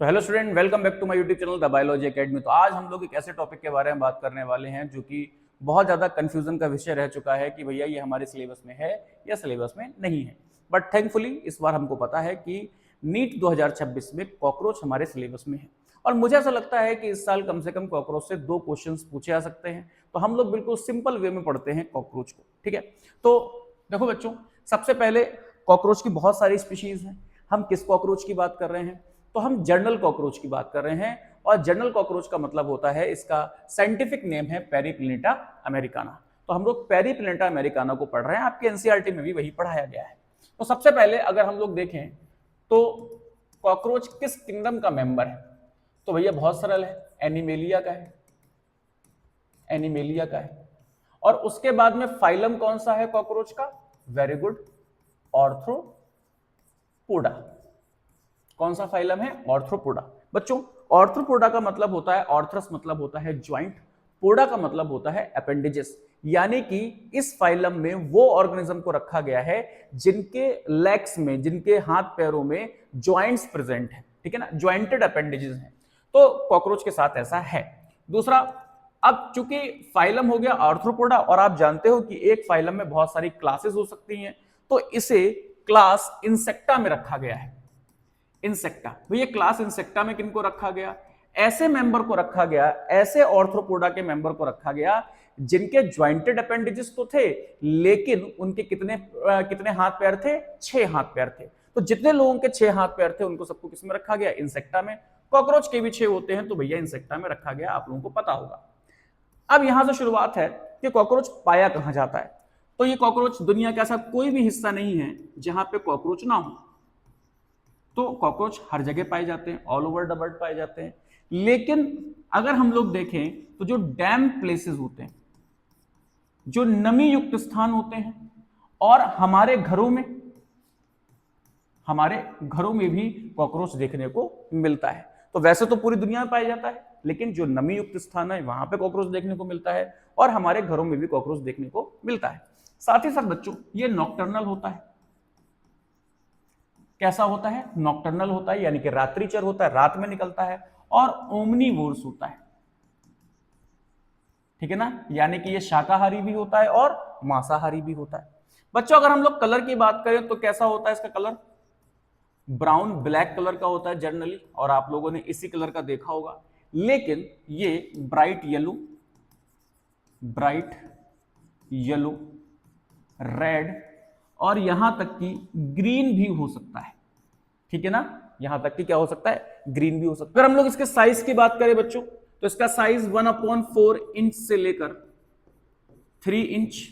तो hello student, welcome back to my YouTube channel the biology academy. तो आज हम लोग एक ऐसे टॉपिक के बारे में बात करने वाले हैं जो कि बहुत ज़्यादा कंफ्यूजन का विषय रह चुका है कि भैया ये हमारे सिलेबस में है या सिलेबस में नहीं है। बट थैंकफुली इस बार हमको पता है कि नीट 2026 में कॉकरोच हमारे सिलेबस में है और मुझे ऐसा लगता है कि इस साल कम से कम कॉकरोच से 2 क्वेश्चंस पूछे जा सकते हैं। तो हम लोग बिल्कुल सिंपल वे में पढ़ते हैं कॉकरोच को, ठीक है। तो देखो बच्चों, सबसे पहले कॉकरोच की बहुत सारी स्पीशीज हैं। हम किस कॉकरोच की बात कर रहे हैं? तो हम जर्नल कॉकरोच की बात कर रहे हैं और जर्नल कॉकरोच का मतलब होता है, इसका साइंटिफिक नेम है पेरिप्लिनेटा अमेरिकाना। तो हम लोग पेरिप्लिनेटा अमेरिकाना को पढ़ रहे हैं, आपके एनसीईआरटी में भी वही पढ़ाया गया है। तो सबसे पहले अगर हम लोग देखें तो कॉकरोच किस किंगडम का मेंबर है, तो भैया बहुत सरल है, एनिमेलिया का है, एनिमेलिया का है। और उसके बाद में फाइलम कौन सा है कॉकरोच का? Very good, Arthropoda. कौन सा फाइलम है? ऑर्थ्रोपोडा। बच्चों, ऑर्थ्रोपोडा का मतलब होता है, ऑर्थ्रस मतलब होता है ज्वाइंट, पोडा का मतलब होता है अपेंडेजेस। यानी कि इस फाइलम में वो ऑर्गेनिज्म को रखा गया है जिनके लेग्स में, जिनके हाथ पैरों में ज्वाइंट्स प्रेजेंट है, ठीक है ना, ज्वाइंटेड अपेंडेजेस हैं। तो कॉकरोच के साथ ऐसा है। दूसरा, अब चूंकि फाइलम हो गया आर्थ्रोपोडा और आप जानते हो कि एक फाइलम में बहुत सारी क्लासेस हो सकती हैं, तो इसे क्लास इंसेक्टा में रखा गया है। इंसेक्टा, भैया क्लास इंसेक्टा में किनको रखा गया? ऐसे मेंबर को रखा गया, ऐसे ऑर्थ्रोपोडा के मेंबर को रखा गया जिनके ज्वाइंटेड अपेंडेजेस तो थे, लेकिन उनके कितने हाथ पैर थे? 6 हाथ पैर थे। तो जितने लोगों के 6 हाथ पैर थे उनको सबको किसमें रखा गया? इंसेक्टा में। कॉकरोच के भी 6 होते हैं, तो भैया इंसेक्टा में रखा गया, आप लोगों को पता होगा। अब यहां से शुरुआत है कि कॉकरोच पाया कहां जाता है। तो ये कॉकरोच, दुनिया का ऐसा कोई भी हिस्सा नहीं है जहां पे कॉकरोच ना हो। तो कॉकरोच हर जगह पाए जाते हैं, ऑल ओवर द वर्ल्ड पाए जाते हैं। लेकिन अगर हम लोग देखें तो जो डैम प्लेसेस होते हैं, जो नमी युक्त स्थान होते हैं, और हमारे घरों में भी कॉकरोच देखने को मिलता है। तो वैसे तो पूरी दुनिया में पाया जाता है, लेकिन जो नमी युक्त स्थान है वहां पे कॉकरोच देखने को मिलता है और हमारे घरों में भी कॉकरोच देखने को मिलता है। साथ ही साथ बच्चों, ये नॉक्टर्नल होता है। कैसा होता है? नॉक्टर्नल होता है, यानी कि रात्रिचर होता है, रात में निकलता है। और ओमनीवोर्स होता है, ठीक है ना, यानी कि ये शाकाहारी भी होता है और मांसाहारी भी होता है। बच्चों, अगर हम लोग कलर की बात करें तो कैसा होता है इसका कलर? ब्राउन ब्लैक कलर का होता है जनरली, और आप लोगों ने इसी कलर का देखा होगा। लेकिन ये ब्राइट येलो, रेड, और यहां तक कि ग्रीन भी हो सकता है, ठीक है ना। यहां तक कि क्या हो सकता है? ग्रीन भी हो सकता है। अगर हम लोग इसके साइज की बात करें बच्चों, तो इसका साइज 1/4 इंच से लेकर 3 इंच,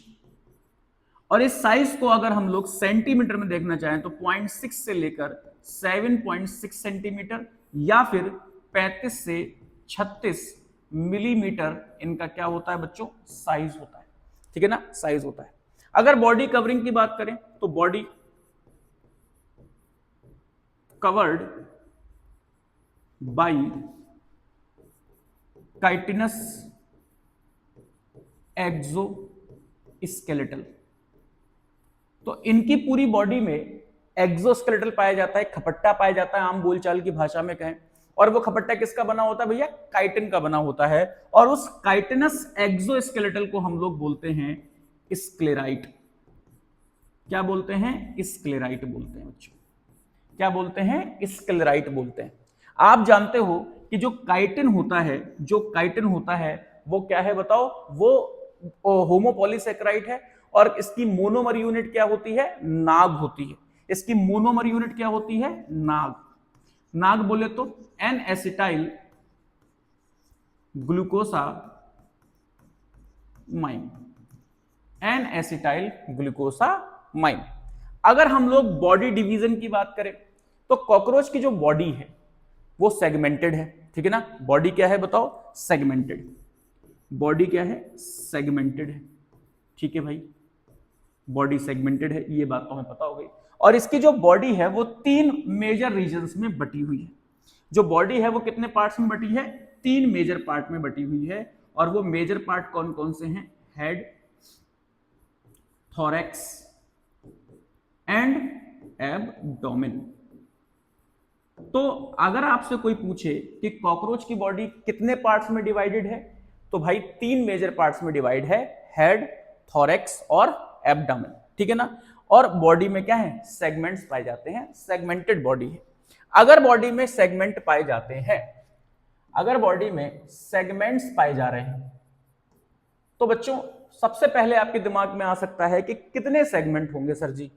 और इस साइज को अगर हम लोग सेंटीमीटर में देखना चाहें तो 0.6 से लेकर 7.6 सेंटीमीटर, या फिर 35 से 36 मिलीमीटर इनका क्या होता है बच्चों? साइज होता है, ठीक है ना, साइज होता है। अगर बॉडी कवरिंग की बात करें तो बॉडी कवर्ड बाई काइटिनस एक्सोस्केलेटल। तो इनकी पूरी बॉडी में एक्सोस्केलेटल पाया जाता है, खपट्टा पाया जाता है, आम बोलचाल की भाषा में कहें। और वो खपट्टा किसका बना होता है भैया? काइटिन का बना होता है। और उस काइटिनस एक्सोस्केलेटल को हम लोग बोलते हैं स्क्लेराइट। क्या बोलते हैं? स्क्लेराइट बोलते हैं बच्चों। क्या बोलते हैं? स्क्लेराइट बोलते हैं। आप जानते हो कि जो काइटिन होता है, वो क्या है बताओ? वो होमोपॉलीसेकेराइड है। और इसकी मोनोमर यूनिट क्या होती है? नाग होती है। इसकी मोनोमर यूनिट क्या होती है? नाग। नाग बोले तो N acetyl glucosamine, N acetyl glucosamine. अगर हम लोग बॉडी डिवीजन की बात करें तो कॉकरोच की जो बॉडी है वो सेगमेंटेड है, ठीक है ना। बॉडी क्या है बताओ? सेगमेंटेड। बॉडी क्या है? सेगमेंटेड है, ठीक है भाई। बॉडी सेगमेंटेड है, ये बात तो हमें पता हो गई। और इसकी जो बॉडी है वो 3 मेजर रीजन्स में बटी हुई है। जो बॉडी है वो कितने पार्ट्स में बटी है? 3 मेजर पार्ट में बटी हुई है। और वो मेजर पार्ट कौन कौन से हैं? Head, thorax and abdomen. तो अगर आपसे कोई पूछे कि कॉकरोच की बॉडी कितने पार्ट्स में डिवाइडेड है, तो भाई 3 मेजर पार्ट्स में डिवाइड है, हेड, थोरैक्स और एब्डोमेन, ठीक है ना। और बॉडी में क्या है, सेगमेंट्स पाए जाते हैं, सेगमेंटेड बॉडी है। अगर बॉडी में सेगमेंट पाए जाते हैं, अगर बॉडी में सेगमेंट्स पाए जा रहे हैं, तो बच्चों सबसे पहले आपके दिमाग में आ सकता है कि कितने सेगमेंट होंगे सर जी।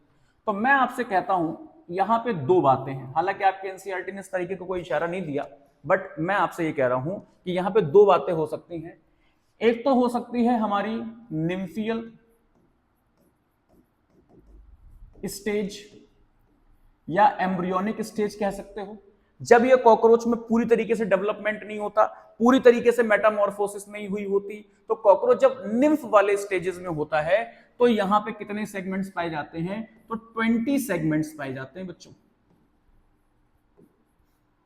तो मैं आपसे कहता हूं यहां पे 2 बातें हैं, हालांकि आपके एनसीईआरटी ने इस तरीके का कोई इशारा नहीं दिया, बट मैं आपसे ये कह रहा हूं कि यहां पे 2 बातें हो सकती हैं। एक तो हो सकती है हमारी निम्फियल स्टेज या एम्ब्रियोनिक स्टेज कह सकते हो, जब ये कॉकरोच में पूरी तरीके से डेवलपमेंट नहीं होता, पूरी तरीके से मेटामॉर्फोसिस नहीं हुई होती, तो कॉकरोच जब निम्फ वाले स्टेजेस में होता है तो यहां पे कितने सेगमेंट्स पाए जाते हैं, तो 20 सेगमेंट्स पाए जाते हैं बच्चों।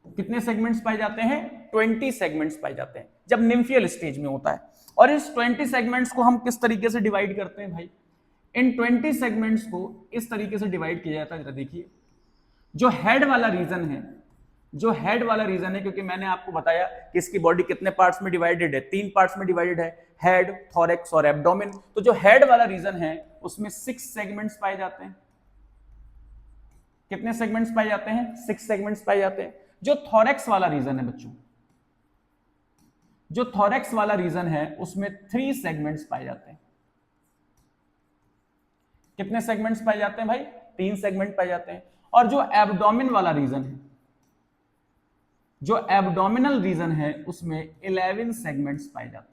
कितने सेगमेंट्स पाए जाते हैं, 20 सेगमेंट्स पाए जाते हैं जब निम्फियल स्टेज में होता है। और इस 20 सेगमेंट्स को हम किस तरीके से डिवाइड करते हैं भाई, इन 20 सेगमेंट्स को इस तरीके से डिवाइड किया जाता है, जरा देखिए। जो हेड वाला रीजन है, जो हेड वाला रीजन है, क्योंकि मैंने आपको बताया कि इसकी बॉडी कितने पार्ट्स में डिवाइडेड है, 3 पार्ट्स में डिवाइडेड है, हेड, थोरैक्स और एब्डोमेन। तो जो हेड वाला रीजन है उसमें 6 सेगमेंट्स पाए जाते हैं। कितने सेगमेंट्स पाए जाते हैं, 6 सेगमेंट्स पाए जाते हैं। जो थोरैक्स वाला रीजन है बच्चों, जो थोरैक्स वाला रीजन है उसमें 3 सेगमेंट्स पाए जाते हैं। कितने सेगमेंट्स पाए जाते हैं भाई, 3 सेगमेंट पाए जाते हैं। और जो एब्डोमेन वाला रीजन है, जो एब्डोमिनल रीजन है उसमें 11 सेगमेंट्स पाए जाते हैं।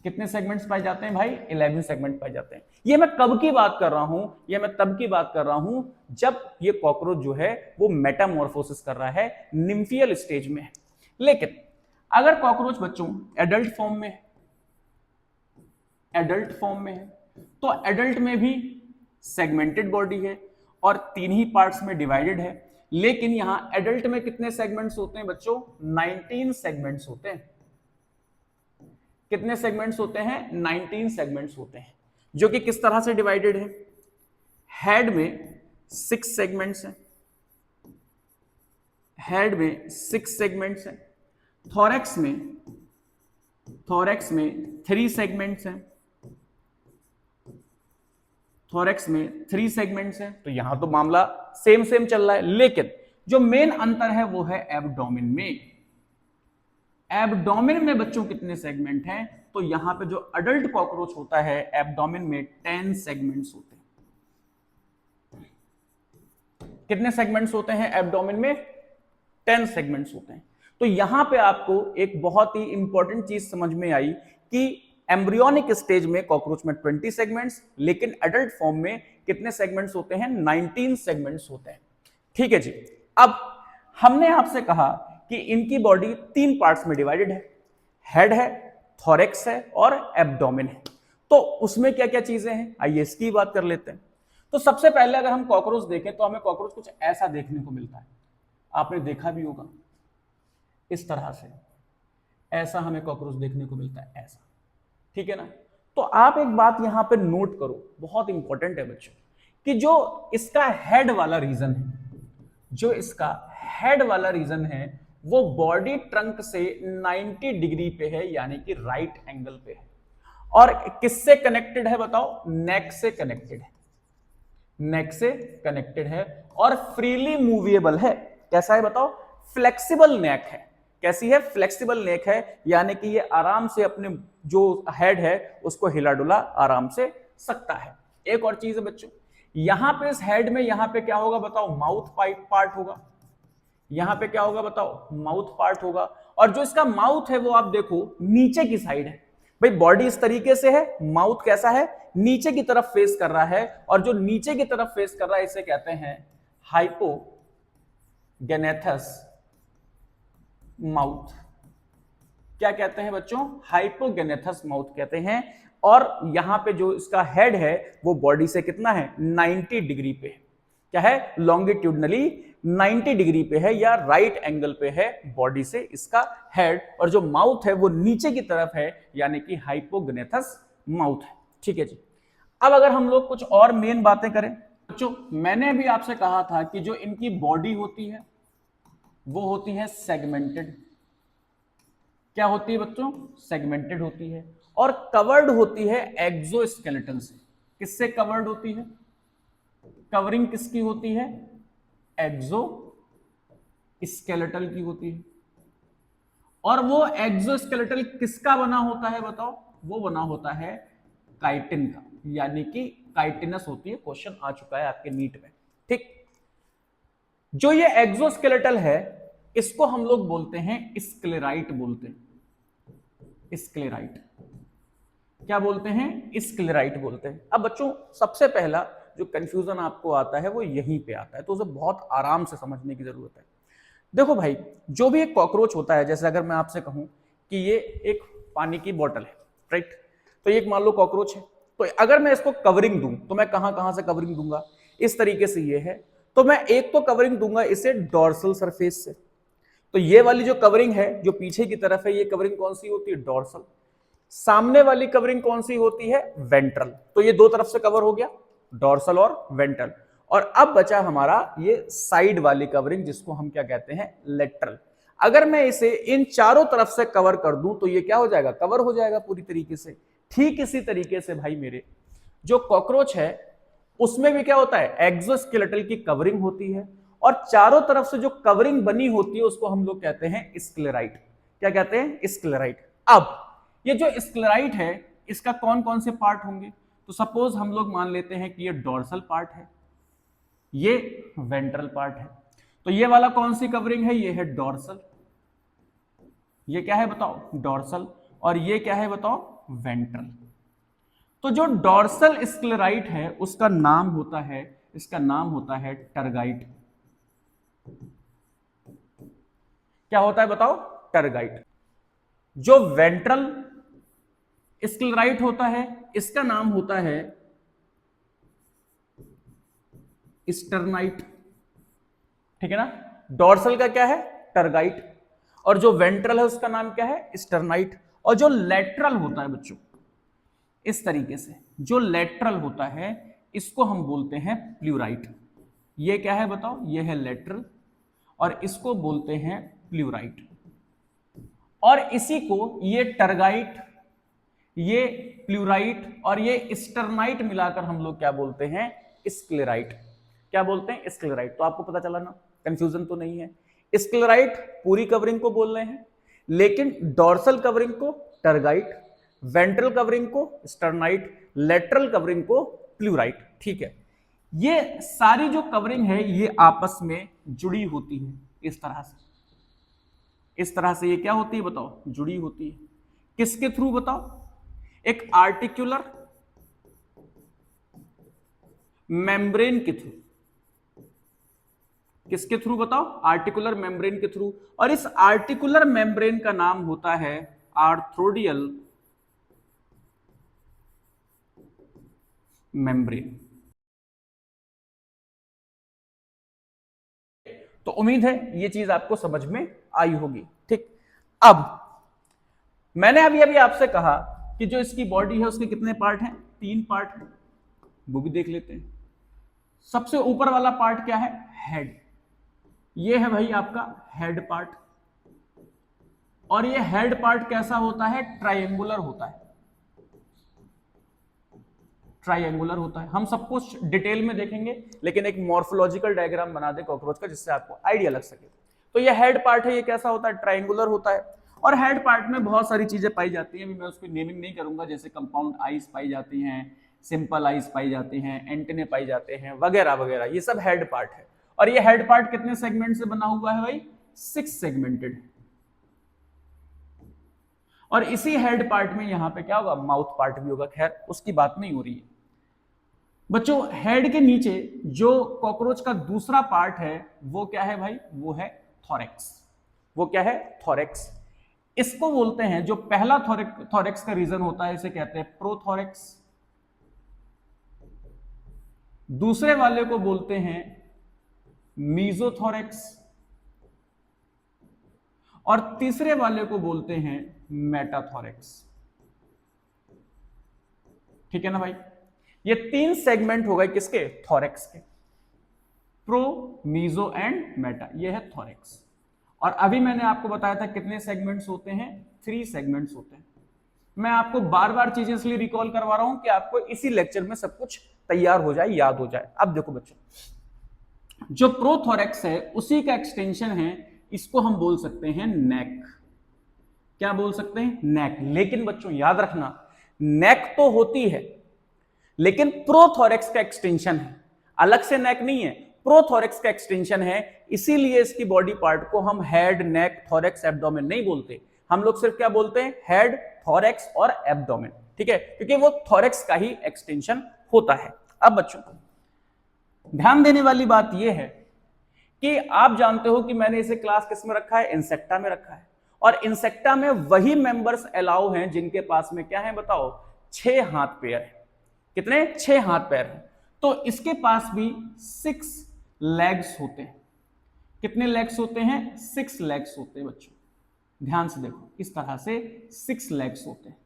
कितने सेगमेंट्स पाए जाते हैं भाई, 11 सेगमेंट पाए जाते हैं। ये मैं कब की बात कर रहा हूं, ये मैं तब की बात कर रहा हूं जब ये कॉकरोच जो है वो मेटामॉर्फोसिस कर रहा है, निम्फियल स्टेज में है। लेकिन अगर कॉकरोच बच्चों एडल्ट फॉर्म में है, एडल्ट फॉर्म में है, तो एडल्ट में भी सेगमेंटेड बॉडी है और 3 ही पार्ट्स में डिवाइडेड है। लेकिन यहां एडल्ट में कितने सेगमेंट्स होते हैं बच्चों, 19 सेगमेंट्स होते हैं। कितने सेगमेंट्स होते हैं, 19 सेगमेंट्स होते हैं, जो कि किस तरह से डिवाइडेड है। हेड में 6 सेगमेंट्स हैं, हेड में 6 सेगमेंट्स हैं। थोरैक्स में 3 सेगमेंट्स हैं, थोरैक्स में 3 सेगमेंट्स हैं। तो यहां तो मामला सेम चल रहा है, लेकिन जो मेन अंतर है वो है एब्डोमेन में। एब्डोमेन में बच्चों कितने सेगमेंट हैं, तो यहां पे जो अडल्ट कॉकरोच होता है एब्डोमेन में 10 सेगमेंट्स होते हैं। कितने सेगमेंट्स होते हैं एब्डोमेन में, 10 सेगमेंट्स होते हैं। तो यहां पे आपको एक बहुत ही इंपॉर्टेंट चीज समझ में आई कि एम्ब्रियोनिक स्टेज में कॉकरोच में 20 सेगमेंट्स, लेकिन एडल्ट फॉर्म में कितने सेगमेंट्स होते हैं, 19 सेगमेंट्स होते हैं। ठीक है जी। अब हमने आपसे कहा कि इनकी बॉडी 3 पार्ट्स में डिवाइडेड है, हेड है, थोरैक्स है और एब्डोमेन है। तो उसमें क्या क्या चीजें हैं, आइए इसकी बात कर लेते हैं। तो सबसे पहले अगर हम कॉकरोच देखें तो हमें कॉकरोच कुछ ऐसा देखने को मिलता है, आपने देखा भी होगा इस तरह से, ऐसा हमें कॉकरोच देखने को मिलता है, ऐसा, ठीक है ना। तो आप एक बात यहां पे नोट करो, बहुत इंपॉर्टेंट है बच्चों, कि जो इसका हेड वाला रीजन है, जो इसका हेड वाला रीजन है वो बॉडी ट्रंक से 90 डिग्री पे है, यानी कि राइट एंगल पे है। और किससे कनेक्टेड है बताओ, नेक से कनेक्टेड है, नेक से कनेक्टेड है और फ्रीली मूवेबल है। कैसा है बताओ, फ्लेक्सिबल नेक है। कैसी है, फ्लेक्सिबल नेक है, यानी कि ये आराम से अपने जो हेड है उसको हिला डुला आराम से सकता है। एक और चीज है बच्चों, यहां पे इस हेड में यहां पे क्या होगा बताओ, माउथ पार्ट होगा। यहां पे क्या होगा बताओ, माउथ पार्ट होगा। और जो इसका माउथ है वो आप देखो नीचे की साइड है। भाई बॉडी इस तरीके से है, माउथ कैसा है, नीचे की तरफ फेस कर रहा है, और जो नीचे की तरफ फेस कर रहा है इसे कहते हैं हाइपोगेनेथस माउथ। क्या कहते हैं बच्चों, हाइपोगेनेथस माउथ कहते हैं। और यहां पे जो इसका हेड है वो बॉडी से कितना है, 90 डिग्री पे है। क्या है, लॉन्गिट्यूडनली 90 डिग्री पे है या राइट एंगल पे है बॉडी से इसका हेड, और जो माउथ है वो नीचे की तरफ है, यानी कि हाइपोगेनेथस माउथ है। ठीक है जी। अब अगर हम लोग कुछ और मेन बातें करें बच्चों मैंने अभी आपसे कहा था कि जो इनकी बॉडी होती है वो होती है सेगमेंटेड। क्या होती है बच्चों? सेगमेंटेड होती है और कवर्ड होती है एक्सोस्केलेटन से। किससे कवर्ड होती है? कवरिंग किसकी होती है? एक्सो स्केलेटल की होती है। और वो एक्सोस्केलेटल किसका बना होता है बताओ? वो बना होता है काइटिन का, यानी कि काइटिनस होती है। क्वेश्चन आ चुका है आपके नीट में। ठीक, जो ये एक्सोस्केलेटल है इसको हम लोग बोलते हैं स्क्लेराइट बोलते हैं। स्क्लेराइट क्या बोलते हैं? स्क्लेराइट बोलते हैं। अब बच्चों सबसे पहला जो कंफ्यूजन आपको आता है वो यहीं पे आता है, तो उसे बहुत आराम से समझने की जरूरत है। देखो भाई, जो भी एक कॉकरोच होता है, जैसे अगर मैं आपसे कहूं कि ये एक पानी की बोतल है, राइट, तो ये एक मान लो कॉकरोच है। तो अगर मैं इसको कवरिंग दूं तो मैं कहां कहां से कवरिंग दूंगा? इस तरीके से ये है, तो मैं एक तो कवरिंग दूंगा इसे डॉर्सल सरफेस से। तो ये वाली जो कवरिंग है जो पीछे की तरफ है, ये कवरिंग कौन सी होती है? डॉर्सल। सामने वाली कवरिंग कौन सी होती है? वेंट्रल। तो ये दो तरफ से कवर हो गया, डॉर्सल और वेंट्रल। और अब बचा हमारा ये साइड वाली कवरिंग जिसको हम क्या कहते हैं? लेटरल। अगर मैं इसे इन चारों तरफ से कवर कर दूं तो ये क्या हो जाएगा? कवर हो जाएगा पूरी तरीके से। ठीक इसी तरीके से भाई मेरे जो कॉकरोच है उसमें भी क्या होता है? एक्सोस्केलेटल की कवरिंग होती है और चारों तरफ से जो कवरिंग बनी होती है उसको हम लोग कहते हैं स्क्लेराइट। क्या कहते हैं? स्क्लेराइट। अब ये जो स्क्लेराइट है इसका कौन कौन से पार्ट होंगे? तो सपोज हम लोग मान लेते हैं कि ये डॉर्सल पार्ट है, ये वेंट्रल पार्ट है। तो ये वाला कौन सी कवरिंग है? ये है डॉर्सल। ये क्या है बताओ? डॉर्सल। और ये क्या है बताओ? वेंट्रल। तो जो डॉर्सल स्क्लेराइट है उसका नाम होता है, इसका नाम होता है टरगाइट। क्या होता है बताओ? टरगाइट। जो वेंट्रल स्क्लेराइट होता है इसका नाम होता है स्टर्नाइट। ठीक है ना? डॉर्सल का क्या है? टरगाइट। और जो वेंट्रल है उसका नाम क्या है? स्टर्नाइट। और जो लेटरल होता है बच्चों, इस तरीके से जो लेटरल होता है इसको हम बोलते हैं प्लूराइट। ये क्या है बताओ? ये है लेटरल और इसको बोलते हैं प्लूराइट। और इसी को ये टरगाइट, ये प्लूराइट और ये स्टर्नाइट मिलाकर हम लोग क्या बोलते हैं? स्क्लेराइट। क्या बोलते हैं? स्क्लेराइट। तो आपको पता चला ना, कंफ्यूजन तो नहीं है। स्क्लेराइट पूरी कवरिंग को बोल रहे हैं, लेकिन डॉर्सल कवरिंग को टरगाइट, वेंट्रल कवरिंग को स्टर्नाइट, लेटरल कवरिंग को प्लूराइट। ठीक है, ये सारी जो कवरिंग है ये आपस में जुड़ी होती है इस तरह से। इस तरह से ये क्या होती है बताओ? जुड़ी होती है। किसके थ्रू बताओ? एक आर्टिकुलर मेम्ब्रेन के थ्रू। किसके थ्रू बताओ? आर्टिकुलर मेम्ब्रेन के थ्रू। और इस आर्टिकुलर मेम्ब्रेन का नाम होता है आर्थ्रोडियल मेम्ब्रेन। तो उम्मीद है ये चीज आपको समझ में आई होगी। ठीक, अब मैंने अभी अभी आपसे कहा कि जो इसकी बॉडी है उसके कितने पार्ट हैं? 3 पार्ट हैं। वो भी देख लेते हैं। सबसे ऊपर वाला पार्ट क्या है? हेड। ये है भाई आपका हेड पार्ट। और ये हेड पार्ट कैसा होता है? ट्रायंगुलर होता है। ट्रायंगुलर होता है। हम सब कुछ डिटेल में देखेंगे, लेकिन एक मॉर्फोलॉजिकल डायग्राम बना दे कॉकरोच का जिससे आपको आइडिया लग सके। तो ये हेड पार्ट है, ये कैसा होता है? ट्रायंगुलर होता है। और हेड पार्ट में बहुत सारी चीजें पाई जाती हैं, मैं उसकी नेमिंग नहीं करूंगा, जैसे कंपाउंड आईज पाई जाती हैं, सिंपल आईज पाई जाती हैं, एंटेने पाई जाते हैं, वगैरह वगैरह। ये सब हेड पार्ट है। और ये हेड पार्ट कितने सेगमेंट से बना हुआ है भाई? 6 सेगमेंटेड। और इसी हेड पार्ट में यहां पे क्या होगा? माउथ पार्ट भी होगा। खैर उसकी बात नहीं हो रही है बच्चों। हेड के नीचे जो कॉकरोच का दूसरा पार्ट है वो क्या है भाई? वो है थोरेक्स। वो क्या है? थोरेक्स। इसको बोलते हैं, जो पहला थोरेक्स का रीजन होता है इसे कहते हैं प्रोथोरेक्स। दूसरे वाले को बोलते हैं मीजोथोरेक्स। और तीसरे वाले को बोलते हैं मेटाथोरेक्स। ठीक है ना भाई? ये 3 सेगमेंट हो गए किसके? थोरेक्स के, प्रो, मीजो एंड मेटा, ये है थोरेक्स। और अभी मैंने आपको बताया था कितने सेगमेंट्स होते हैं? 3 सेगमेंट्स होते हैं। मैं आपको बार बार चीजें इसलिए रिकॉल करवा रहा हूं कि आपको इसी लेक्चर में सब कुछ तैयार हो जाए, याद हो जाए। अब देखो बच्चों, जो प्रोथोरेक्स है उसी का एक्सटेंशन है, इसको हम बोल सकते हैं नेक। क्या बोल सकते हैं? नेक। लेकिन बच्चों याद रखना, नेक तो होती है लेकिन प्रोथोरेक्स का एक्सटेंशन है, अलग से नेक नहीं है, प्रोथोरेक्स का एक्सटेंशन है। इसीलिए इसकी बॉडी पार्ट को हम हेड, नेक, थोरेक्स, एब्डोमेन नहीं बोलते, हम लोग सिर्फ क्या बोलते हैं? हेड, थोरेक्स और एब्डोमेन, ठीक है, क्योंकि वो थोरेक्स का ही एक्सटेंशन होता है। अब बच्चों ध्यान देने वाली बात यह है कि आप जानते हो कि मैंने इसे क्लास किस में रखा है? इंसेक्टा में रखा है। और इंसेक्टा में वही मेंबर्स अलाउ हैं जिनके पास में क्या है बताओ? 6 हाथ पैर है। कितने? 6 हाथ पैर हैं। तो इसके पास भी 6 लेग्स होते हैं। कितने लेग्स होते हैं? 6 लेग्स होते हैं बच्चों, ध्यान से देखो, इस तरह से 6 लेग्स होते हैं,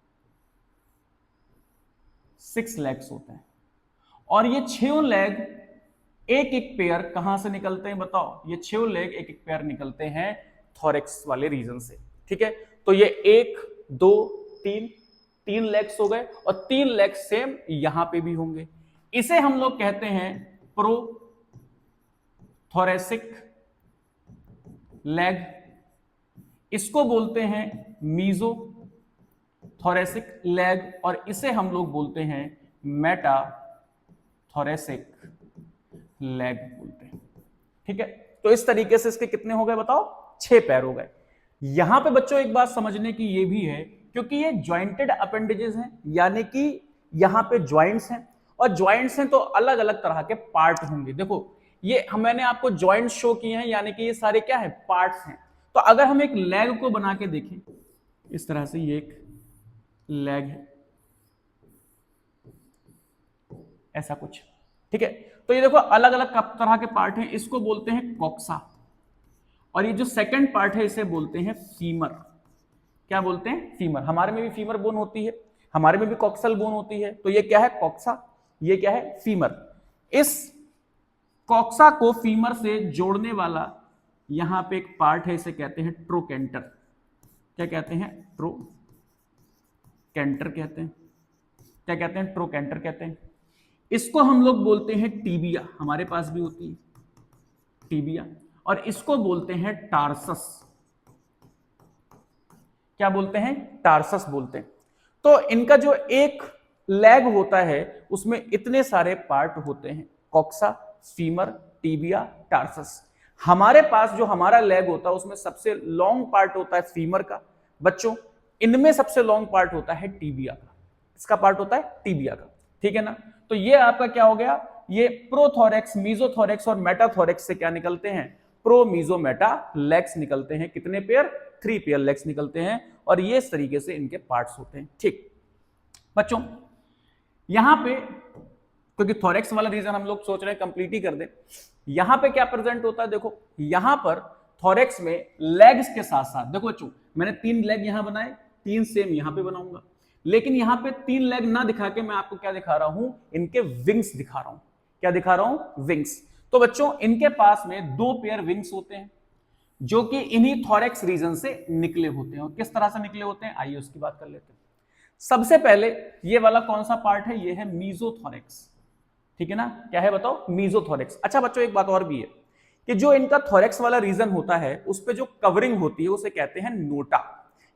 6 लेग्स होते हैं। और ये 6 लेग एक एक पेयर कहां से निकलते हैं बताओ? ये 6 लेग एक एक पेयर निकलते हैं थोरेक्स वाले रीजन से, ठीक है। तो ये 1 2 3 लेग्स हो गए, और 3 लेग्स सेम यहां पे भी होंगे। इसे हम लोग कहते हैं प्रो थोरेसिक लेग, इसको बोलते हैं मीजो थोरेसिक लेग, और इसे हम लोग बोलते हैं मेटा थोरेसिक लेग बोलते हैं, ठीक है। तो इस तरीके से इसके कितने हो गए बताओ? 6 पैर हो गए। यहां पे बच्चों एक बात समझने की ये भी है, क्योंकि ये ज्वाइंटेड अपेंडेजेस हैं, यानी कि यहां पे ज्वाइंट्स हैं, और ज्वाइंट्स हैं तो अलग अलग तरह के पार्ट होंगे। देखो ये मैंने आपको ज्वाइंट्स शो किए हैं, यानी कि ये सारे क्या है? पार्ट्स हैं। तो अगर हम एक लेग को बना के देखें इस तरह से, ये एक लेग है, ऐसा कुछ, ठीक है। तो ये देखो अलग अलग तरह के पार्ट हैं, इसको बोलते हैं कॉक्सा। और ये जो सेकंड पार्ट है इसे बोलते हैं फीमर। क्या बोलते हैं? फीमर। हमारे में भी फीमर बोन होती है, हमारे में भी कॉक्सल बोन होती है। तो ये क्या है? कॉक्सा। ये क्या है? फीमर। इस कॉक्सा को फीमर से जोड़ने वाला यहां पे एक पार्ट है, इसे कहते हैं ट्रोकेंटर। क्या कहते हैं? ट्रोकेंटर कहते हैं। क्या कहते हैं? ट्रोकेंटर कहते हैं। इसको हम लोग बोलते हैं टीबिया, हमारे पास भी होती है टीबिया। और इसको बोलते हैं टार्सस। क्या बोलते हैं? टार्सस बोलते हैं। तो इनका जो एक लेग होता है उसमें इतने सारे पार्ट होते हैं, कॉक्सा, फीमर, टीबिया, टार्सस। हमारे पास जो हमारा लेग होता है उसमें सबसे लॉन्ग पार्ट होता है फीमर का। बच्चों इनमें सबसे लॉन्ग पार्ट होता है टीबिया का। इसका पार्ट होता है टीबिया का, ठीक है ना। तो ये आपका क्या हो गया? ये प्रोथोरेक्स, मीजोथोरेक्स और मेटाथोरेक्स से क्या निकलते हैं? प्रो, मीजो, मेटा लेग्स निकलते हैं। कितने पेयर? 3 पेयर लेग्स निकलते हैं। और ये इस तरीके से इनके पार्ट्स होते हैं, ठीक बच्चों। यहां पे क्योंकि थोरेक्स वाला रीजन हम लोग सोच रहे हैं कंप्लीट ही कर दें, यहां पे क्या प्रेजेंट होता है? देखो यहां पर थोरेक्स में लेग्स के साथ साथ, देखो बच्चों मैंने 3 लेग यहां बनाए, 3 सेम यहां पे बनाऊंगा, लेकिन यहां पे 3 लेग ना दिखा के मैं आपको क्या दिखा रहा हूं? इनके विंग्स दिखा रहा हूं। क्या दिखा रहा हूं? विंग्स। तो बच्चों इनके पास में 2 पेयर विंग्स होते हैं जो कि इन्हीं थोरेक्स रीजन से निकले होते हैं। और किस तरह से निकले होते हैं आइए उसकी बात कर लेते हैं। सबसे पहले ये वाला कौन सा पार्ट है? ये है मीजोथोरेक्स, ठीक है ना। क्या है बताओ? मीजोथोरेक्स। अच्छा बच्चों एक बात और भी है कि जो इनका थोरेक्स वाला रीजन होता है उस पे जो कवरिंग होती है उसे कहते हैं नोटा।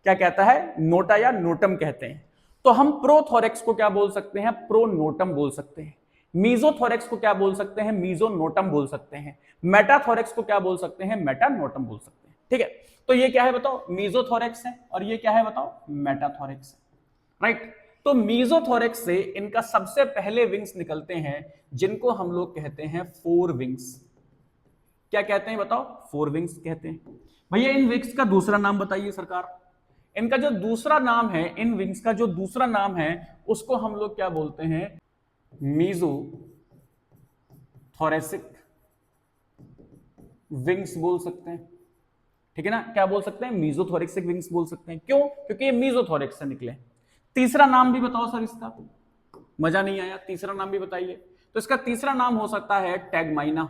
क्या कहता है? नोटा या नोटम कहते हैं। तो हम प्रोथोरेक्स को क्या बोल सकते हैं? प्रोनोटम बोल सकते हैं। मीजोथोरेक्स को क्या बोल सकते हैं? मीजोनोटम बोल सकते हैं। मेटाथोरेक्स को क्या बोल सकते हैं? मेटानोटम बोल सकते हैं, ठीक है। तो ये क्या है बताओ? मीजोथोरेक्स है, और ये क्या है बताओ? मेटाथोरेक्स है, राइट। तो मीजोथोरेक्स से इनका सबसे पहले विंग्स निकलते हैं जिनको हम लोग कहते हैं 4 विंग्स। क्या कहते हैं बताओ? 4 विंग्स कहते हैं। भैया इन विंग्स का दूसरा नाम बताइए सरकार। इनका जो दूसरा नाम है, इन विंग्स का जो दूसरा नाम है उसको हम लोग क्या बोलते हैं? मीजो थोरेसिक विंग्स बोल सकते हैं, ठीक है ना। क्या बोल सकते हैं? मीजोथोरेसिक विंग्स बोल सकते हैं। क्यों? क्योंकि ये मीजोथोरेक्स से निकले। तीसरा नाम भी बताओ सर इसका। मजा नहीं आया, तीसरा नाम भी बताइए। तो इसका तीसरा नाम हो सकता है टैगमाइना।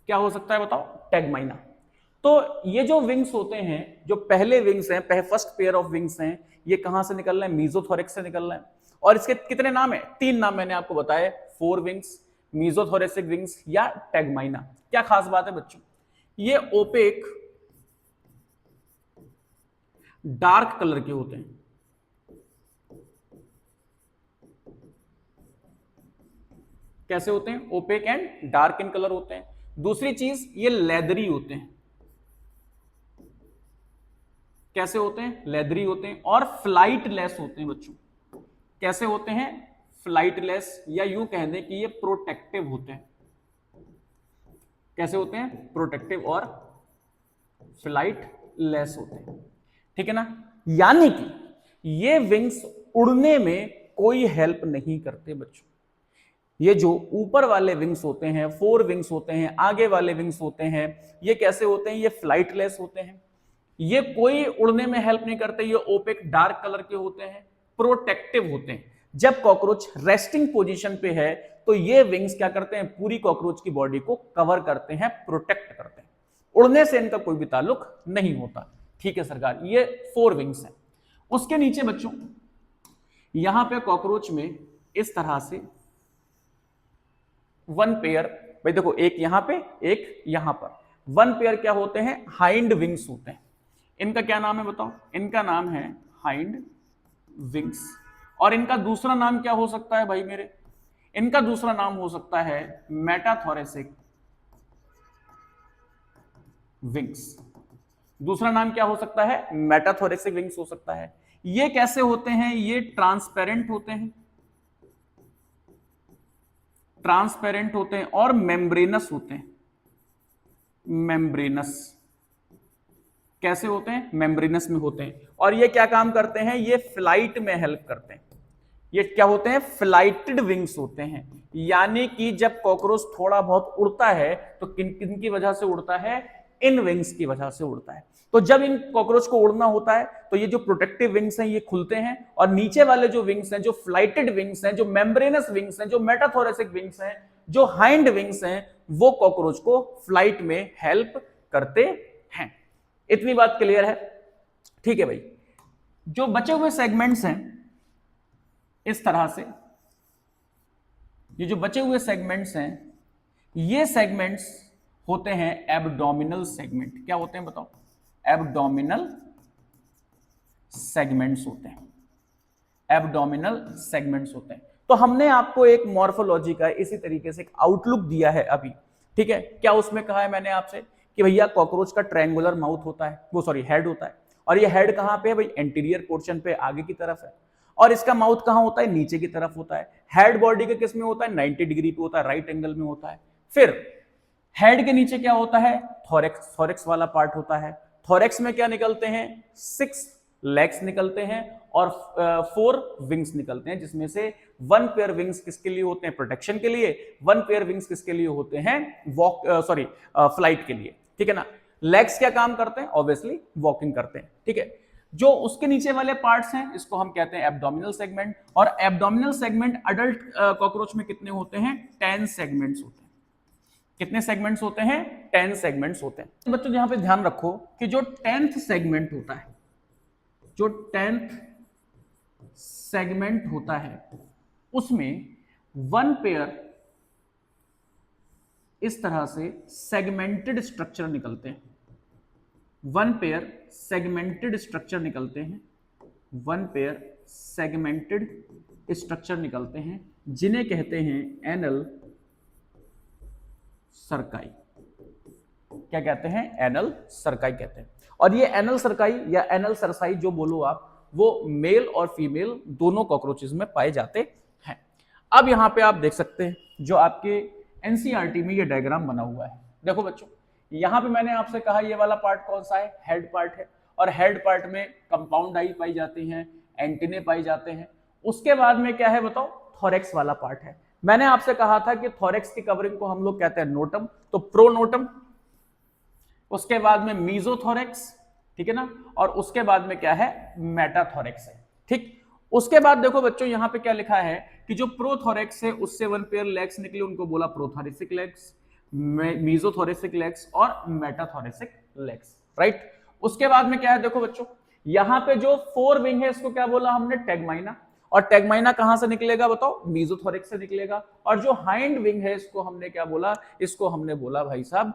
क्या हो सकता है बताओ? टैगमाइना। तो ये जो विंग्स होते हैं, जो पहले विंग्स हैं, फर्स्ट पेयर ऑफ विंग्स हैं, ये कहां से निकल रहे हैं? मीजोथोरेक्स से निकल रहे हैं। और इसके कितने नाम है? 3 नाम मैंने आपको बताए, फोर विंग्स, मीजोथोरेसिक विंग्स या टैगमाइना। क्या खास बात है बच्चों? ये ओपेक डार्क कलर के होते हैं। कैसे होते हैं? Opaque and dark in colour होते हैं। दूसरी चीज, ये लेदरी होते हैं। कैसे होते हैं? लेदरी होते हैं। और फ्लाइटलेस होते हैं बच्चों। कैसे होते हैं? फ्लाइटलेस, या यूं कह दें कि ये प्रोटेक्टिव होते हैं। कैसे होते हैं? प्रोटेक्टिव और फ्लाइटलेस होते हैं। ठीक है ना? यानी कि ये विंग्स उड़ने में कोई हेल्प नहीं करते बच्चों। ये जो ऊपर वाले विंग्स होते हैं, फोर विंग्स होते हैं, आगे वाले विंग्स होते हैं, ये कैसे होते हैं? ये फ्लाइटलेस होते हैं। ये कोई उड़ने में हेल्प नहीं करते। ये ओपेक डार्क कलर के होते हैं, प्रोटेक्टिव होते हैं। जब कॉकरोच रेस्टिंग पोजीशन पे है तो ये विंग्स क्या करते हैं? पूरी कॉकरोच की बॉडी को कवर करते हैं, प्रोटेक्ट करते हैं। उड़ने से इनका कोई भी ताल्लुक नहीं होता। ठीक है सरकार, ये फोर विंग्स हैं। उसके नीचे बच्चों यहां पे कॉकरोच में इस तरह से वन पेयर, भाई देखो, एक यहां पे एक यहां पर, वन पेयर क्या होते हैं? हाइंड विंग्स होते हैं। इनका क्या नाम है बताओ? इनका नाम है हाइंड विंग्स। और इनका दूसरा नाम क्या हो सकता है भाई मेरे? इनका दूसरा नाम हो सकता है मेटाथोरेसिक विंग्स। दूसरा नाम क्या हो सकता है? मेटाथोरेसिक विंग्स हो सकता है। ये कैसे होते हैं? ये ट्रांसपेरेंट होते हैं, ट्रांसपेरेंट होते हैं और मेम्ब्रेनस होते हैं। मेम्ब्रेनस कैसे होते हैं? मेम्ब्रेनस में होते हैं। और ये क्या काम करते हैं? ये फ्लाइट में हेल्प करते हैं। ये क्या होते हैं? फ्लाइटेड विंग्स होते हैं। यानी कि जब कॉकरोच थोड़ा बहुत उड़ता है तो किन किन की वजह से उड़ता है? इन विंग्स की वजह से उड़ता है। तो जब इन कॉकरोच को उड़ना होता है तो ये जो प्रोटेक्टिव विंग्स हैं ये खुलते हैं, और नीचे वाले जो विंग्स हैं, जो फ्लाइटेड विंग्स हैं, जो मेम्ब्रेनस विंग्स हैं, जो मेटाथोरेसिक विंग्स हैं, जो हाइंड विंग्स हैं, वो कॉकरोच को फ्लाइट में हेल्प करते हैं। इतनी बात क्लियर है? ठीक है भाई। जो बचे हुए सेगमेंट्स हैं इस तरह से, ये जो बचे हुए सेगमेंट्स हैं, ये सेगमेंट्स होते हैं एब्डोमिनल सेगमेंट। क्या होते हैं बताओ? एब्डोमिनल सेगमेंट्स होते हैं। एब्डोमिनल सेगमेंट्स होते हैं। तो हमने आपको एक मॉर्फोलॉजी का इसी तरीके से एक आउटलुक दिया है अभी। ठीक है? क्या उसमें कहा है मैंने आपसे कि भैया कॉकरोच का ट्रायंगुलर माउथ होता है, वो सॉरी हेड होता है। और ये हेड कहां पे है भाई? एंटीरियर पोर्शन पे, आगे की तरफ है। और इसका माउथ कहां होता है? नीचे की तरफ होता है। हेड बॉडी के किस में होता है? 90 डिग्री पे होता है, राइट एंगल में होता है। फिर हेड के नीचे क्या होता है? थोरेक्स, थोरेक्स वाला पार्ट होता है। थोरेक्स में क्या निकलते हैं? 6 लेग्स निकलते हैं और 4 विंग्स निकलते हैं, जिसमें से 1 पेयर विंग्स किसके लिए होते हैं? प्रोटेक्शन के लिए। 1 पेयर विंग्स किसके लिए होते हैं? फ्लाइट के लिए। ठीक है ना? लेग्स क्या काम करते हैं? ऑब्वियसली वॉकिंग करते हैं। ठीक है? जो उसके नीचे वाले पार्ट्स हैं इसको हम कहते हैं एब्डोमिनल सेगमेंट। और एब्डोमिनल सेगमेंट अडल्ट कॉकरोच में कितने होते हैं? 10 सेगमेंट्स होते हैं। कितने सेगमेंट्स होते हैं? 10 सेगमेंट्स होते हैं। बच्चों यहां पे ध्यान रखो कि जो 10th सेगमेंट होता है, जो 10th सेगमेंट होता है, उसमें 1 पेयर इस तरह से सेगमेंटेड स्ट्रक्चर निकलते हैं। 1 पेयर सेगमेंटेड स्ट्रक्चर निकलते हैं। 1 पेयर सेगमेंटेड स्ट्रक्चर निकलते हैं, जिन्हें कहते हैं एनल सर्काई। क्या कहते हैं? एनल सर्काई कहते हैं। और ये एनल सर्काई या एनल सरसाई जो बोलो आप, वो मेल और फीमेल दोनों कॉकरोचेस में पाए जाते हैं। अब यहां पे आप देख सकते हैं जो आपके एनसीईआरटी में ये डायग्राम बना हुआ है। देखो बच्चों, यहां पे मैंने आपसे कहा ये वाला पार्ट कौन सा है? हेड पार्ट है। और हेड पार्ट में कंपाउंड आई पाई जाती हैं, एंटीने पाई जाते हैं। उसके बाद में क्या है बताओ? थोरेक्स वाला पार्ट है। मैंने आपसे कहा था कि थोरेक्स की कवरिंग को हम लोग कहते हैं नोटम, तो प्रोनोटम, उसके बाद में मीजोथोरेक्स, ठीक है ना? और उसके बाद में क्या है? मेटाथोरेक्स है। ठीक? उसके बाद देखो बच्चों यहाँ पे क्या लिखा है कि जो प्रोथोरेक्स है उससे 1 पेयर लेग्स निकले, उनको बोला प्रोथोरेसिक लेग्स, मीजोथोरेसिक लेग्स और मेटाथोरेसिक लेग्स, राइट। उसके बाद में क्या है देखो बच्चों, यहाँ पे जो 4 विंग है इसको क्या बोला हमने, टैगमाइना, और टैगमाइना कहां से निकलेगा बताओ, मीजोथोरिक से निकलेगा। और जो हाइंड विंग है इसको हमने क्या बोला, इसको हमने बोला भाई साहब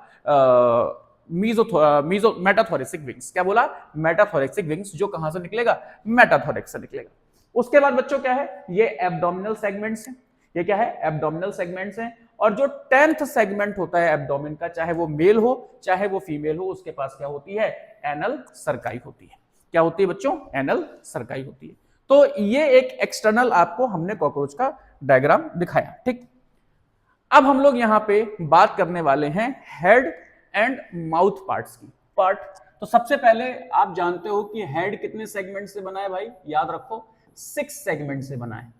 मेटाथोरेसिक विंग्स। क्या बोला, मेटाथोरेसिक विंग्स, जो कहां से निकलेगा, मेटाथोरिक से निकलेगा। उसके बाद बच्चों क्या है, ये एब्डोमिनल सेगमेंट्स हैं, ये क्या है, एब्डोमिनल सेगमेंट्स हैं। और जो 10th सेगमेंट होता है एब्डोमेन का, चाहे वो मेल हो चाहे वो फीमेल हो, उसके पास क्या होती है, एनल सर्काई होती है। क्या होती है बच्चों, एनल सर्काई होती है। तो ये एक एक्सटर्नल आपको हमने कॉकरोच का डायग्राम दिखाया, ठीक। अब हम लोग यहां पे बात करने वाले हैं हेड एंड माउथ पार्ट्स की। पार्ट, तो सबसे पहले आप जानते हो कि हेड कितने सेगमेंट से बना है भाई, याद रखो 6 सेगमेंट से बना है।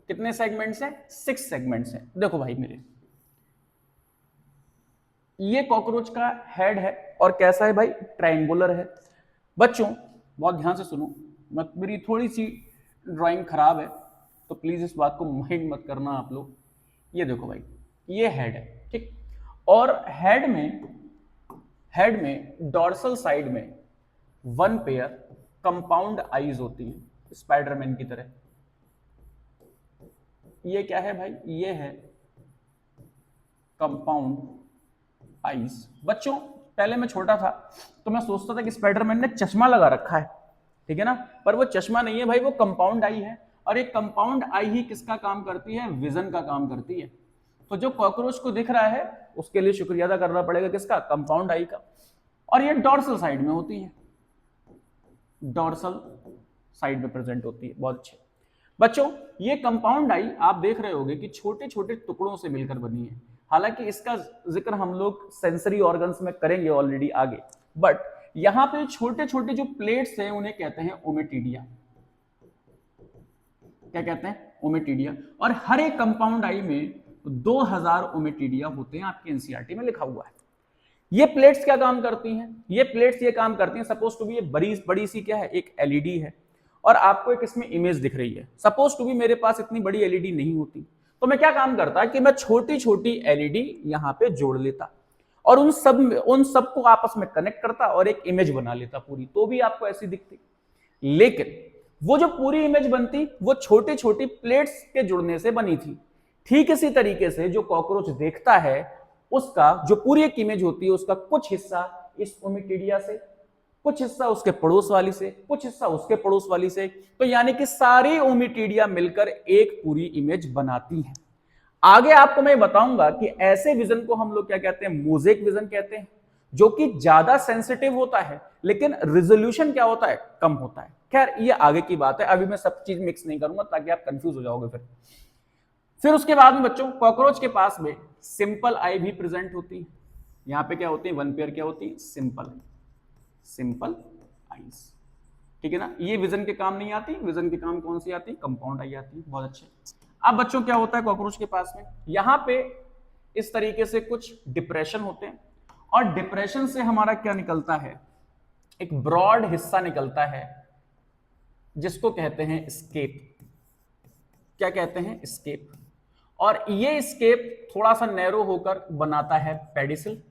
कितने सेगमेंट से, 6 सेगमेंट से। देखो भाई मेरे, ये कॉकरोच का हेड है और कैसा है भाई, ट्रायंगुलर है। बच्चों बहुत ध्यान से सुनो, मेरी थोड़ी सी ड्राइंग खराब है तो प्लीज इस बात को माइंड मत करना आप लोग। ये देखो भाई, ये हेड है, ठीक। और हेड में डॉर्सल साइड में 1 पेयर कंपाउंड आईज होती है, स्पाइडरमैन की तरह। ये क्या है भाई, ये है कंपाउंड आईज। बच्चों पहले मैं छोटा था तो मैं सोचता था कि स्पाइडरमैन ने चश्मा लगा रखा है, ठीक है ना, पर वो चश्मा नहीं है भाई, वो कंपाउंड आई है। और एक कंपाउंड आई ही किसका काम करती है, विजन का काम करती है। तो जो कॉकरोच को दिख रहा है उसके लिए शुक्रिया अदा करना पड़ेगा किसका, कंपाउंड आई का। और ये डॉर्सल साइड में होती है, डॉर्सल साइड में प्रेजेंट होती है। बहुत अच्छे बच्चों, ये कंपाउंड आई आप देख रहे होंगे कि छोटे छोटे टुकड़ों से मिलकर बनी है। हालांकि इसका जिक्र हम लोग सेंसरी ऑर्गन्स में करेंगे ऑलरेडी आगे, बट यहां पे छोटे छोटे जो प्लेट्स हैं उन्हें कहते हैं ओमेटिडिया। क्या कहते हैं, ओमेटिडिया। और हर एक कंपाउंड आई में 2000 ओमेटिडिया होते हैं, आपके एनसीईआरटी में लिखा हुआ है। ये प्लेट्स क्या काम करती हैं, ये प्लेट्स ये काम करती हैं, सपोज टू बी ये बड़ी सी क्या है, एक एलईडी है और आपको एक इसमें इमेज दिख रही है। सपोज टू बी मेरे पास इतनी बड़ी एलईडी नहीं होती, तो मैं क्या काम करता कि मैं छोटी छोटी एलईडी यहां पे जोड़ लेता और उन सब को आपस में कनेक्ट करता और एक इमेज बना लेता पूरी, तो भी आपको ऐसी दिखती। लेकिन वो जो पूरी इमेज बनती वो छोटी छोटी प्लेट्स के जुड़ने से बनी थी। ठीक इसी तरीके से जो कॉकरोच देखता है उसका जो पूरी एक इमेज होती है, उसका कुछ हिस्सा इस ओमेटिडिया से, कुछ हिस्सा उसके पड़ोस वाली से, कुछ हिस्सा उसके पड़ोस वाली से, तो यानी कि सारी ओमेटिडिया मिलकर एक पूरी इमेज बनाती है। आगे आपको मैं बताऊंगा कि ऐसे विजन को हम लोग क्या कहते हैं, मोज़ेक विजन कहते हैं, जो कि ज्यादा सेंसिटिव होता है लेकिन रिजोल्यूशन क्या होता है, कम होता है। खैर ये आगे की बात है, अभी मैं सब चीज मिक्स नहीं करूंगा ताकि आप कंफ्यूज हो जाओगे। फिर उसके बाद में बच्चों कॉकरोच के पास में सिंपल आई भी प्रेजेंट होती है। यहां पे क्या होती है, 1 पेयर क्या होती है, सिंपल आईज, ठीक है ना। ये विजन के काम नहीं आती, विजन के काम कौन सी आती, कंपाउंड आई आती है। बहुत अच्छे। अब बच्चों क्या होता है कॉकरोच के पास में, यहां पे इस तरीके से कुछ डिप्रेशन होते हैं और डिप्रेशन से हमारा क्या निकलता है, एक ब्रॉड हिस्सा निकलता है जिसको कहते हैं स्केप। क्या कहते हैं, स्केप। और ये स्केप थोड़ा सा नैरो होकर बनाता है पेडिसिल,